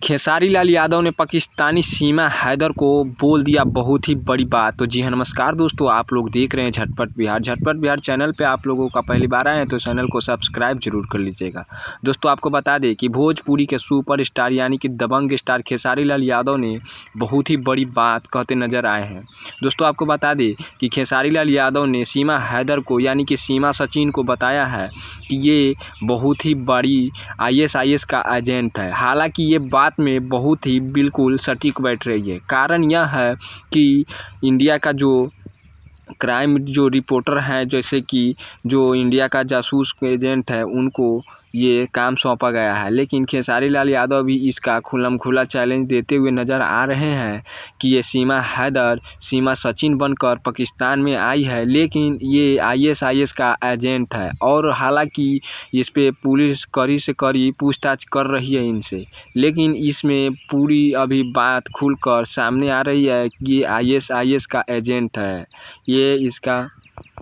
खेसारी लाल यादव ने पाकिस्तानी सीमा हैदर को बोल दिया बहुत ही बड़ी बात। तो जी हाँ, नमस्कार दोस्तों, आप लोग देख रहे हैं झटपट बिहार। झटपट बिहार चैनल पे आप लोगों का पहली बार आए हैं तो चैनल को सब्सक्राइब जरूर कर लीजिएगा। दोस्तों आपको बता दें कि भोजपुरी के सुपर स्टार यानी कि दबंग स्टार खेसारी लाल यादव ने बहुत ही बड़ी बात कहते नजर आए हैं। दोस्तों आपको बता दें कि खेसारी लाल यादव ने सीमा हैदर को यानी कि सीमा सचिन को बताया है कि ये बहुत ही बड़ी ISIS का एजेंट है। हालांकि ये बात में बहुत ही बिल्कुल सटीक बैठ रही है। कारण यह है कि इंडिया का जो क्राइम जो रिपोर्टर हैं, जैसे कि जो इंडिया का जासूस एजेंट है, उनको ये काम सौंपा गया है। लेकिन खेसारी लाल यादव भी इसका खुल्लम-खुला चैलेंज देते हुए नज़र आ रहे हैं कि ये सीमा हैदर सीमा सचिन बनकर पाकिस्तान में आई है, लेकिन ये ISIS का एजेंट है। और हालांकि इस पे पुलिस कड़ी से कड़ी पूछताछ कर रही है इनसे, लेकिन इसमें पूरी अभी बात खुलकर सामने आ रही है कि ये ISIS का एजेंट है। ये इसका